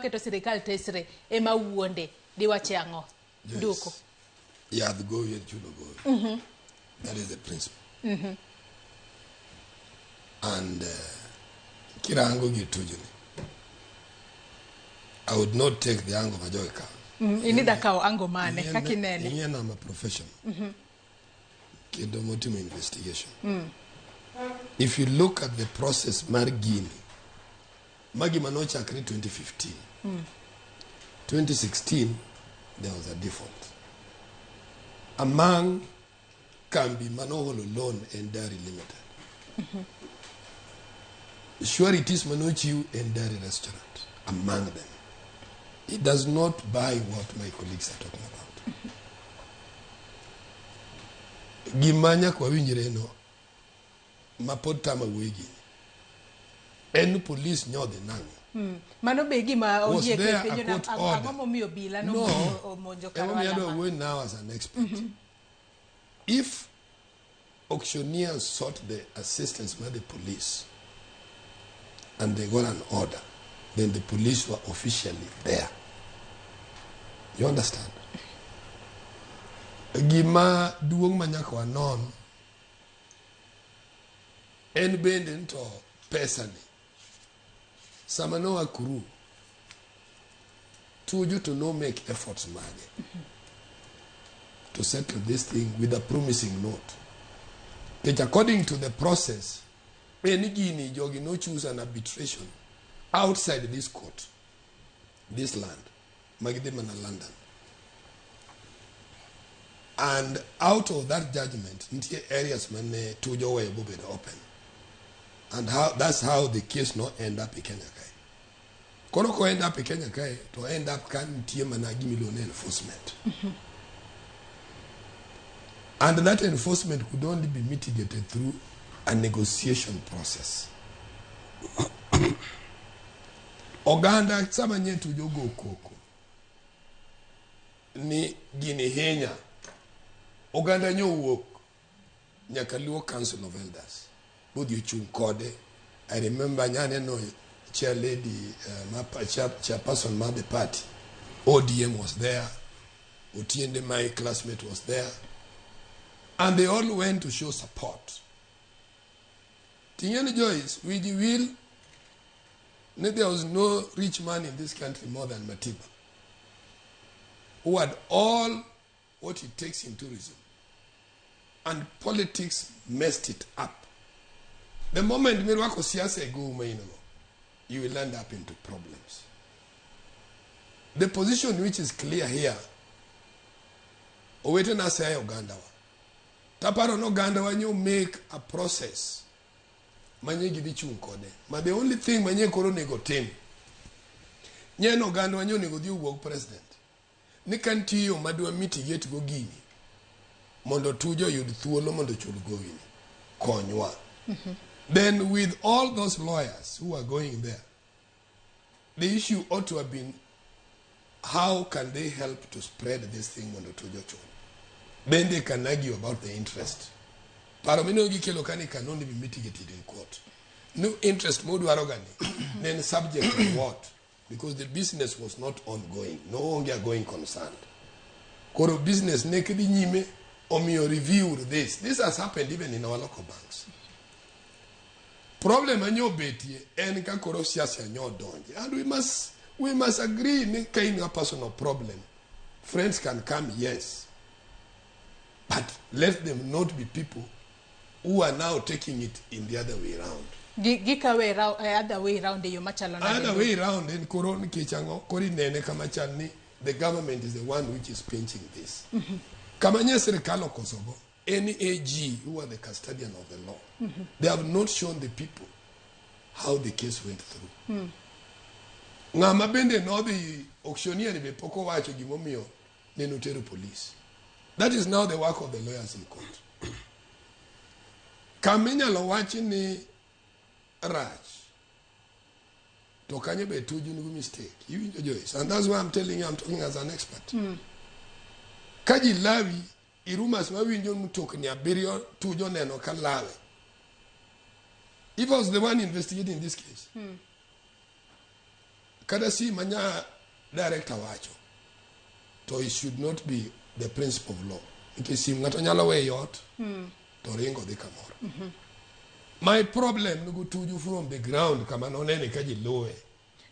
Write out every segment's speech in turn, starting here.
Keto sirikal tesre ema wuonde diwache ang'o? Nduku. Yeah, the go yet chulo go. That is the principle. And kirango gi Tuju ni, I would not take the angle of Joy Cow. Inida kao ango mane kakinene. Inyena I'm a professional. Kido motimu investigation. If you look at the process Margini, Magi Manocha Akri 2015. 2016, there was a default. Among can be Manoholo Loan and Dairy Limited. Sure, it is Manochiu and Dairy Restaurant among them. It does not buy what my colleagues are talking about. Gimanya kwa winjireno mapotama wigi. And police know the nang. Mano begi ma was there a court order? No. Now as an expert. If auctioneers sought the assistance by the police and they got an order, then the police were officially there. You understand? Gima duong manyako anon en bende into pesa ni. Samano akuru Tuju to no make efforts to settle this thing with a promising note. Which according to the process, any Guinea jogi no choose an arbitration outside this court, this land, Magidemana London. And out of that judgment, into areas when Tuju were open. And that's how the case not end up in Kenya. Kono end up in Kenya to end up can managi million enforcement. And that enforcement could only be mitigated through a negotiation process. Oganda samanye tujogo koko ni gini henya. Oganda nyo wok Nyakaluo Council of Elders. Both you kode. I remember nyane no chair lady, chairperson ma the party. ODM was there. Otiende, my classmate, was there. And they all went to show support. Tinyani Joyce, with the will, there was no rich man in this country more than Matiba, who had all what it takes in tourism. And politics messed it up. The moment Mirwako Siasa go, you will end up into problems. The position which is clear here, Owete na say Ugandawa. Taparo no Ugandawa you make a process. Manye gidichu nkode. But the only thing manye koro nego team. Nye no Ugandawa nyo nego diu work president. Nikantiyo madua mitigate go gini. Mondo Tuju yud thuolo mondo chulu go gini. Konywa. Then with all those lawyers who are going there, the issue ought to have been, how can they help to spread this thing on the Tuju? Then they can argue about the interest. Parominogi kelokani can only be mitigated in court. No interest modu arogani. Then subject to what? Because the business was not ongoing. No longer going concerned. Koro business nekedi nyime omio reviewed this. This has happened even in our local banks. Problem anyo betie en ka koro siasa anyo donje. And we must agree in kind of personal problem. Friends can come, yes. But let them not be people who are now taking it in the other way around. Other way around you machalona. Other way around in koron kichango kori nene kamachalni, the government is the one which is pinching this. Kamanya serikalo Kosovo, any AG who are the custodian of the law, they have not shown the people how the case went through. Ngama bende no the auctioneer ni poko wacho gimomio nenotero police. That is now the work of the lawyers in court. Kamenya lo wachi ni Raj. To kanye be Tuju ni mistake. You enjoy. And that's why I'm telling you, I'm talking as an expert. Kaji lawi irumas mawinjo mtok ni abirio Tuju neno kalawe. If I was the one investigating this case, kada sim manya director wacho to it should not be the principle of law nikech sim ng'ato nyalo we yot to ringo dhi kamoro. My problem nugu Tuju from the ground kama nonene ka ji luwe.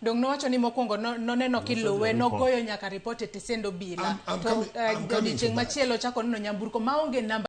Dong nowacho ni mokwongo noneno kiluwe nogoyo nyaka ripot e tesend obila. I'm coming. Machielo chako neno nyamburko maonge namba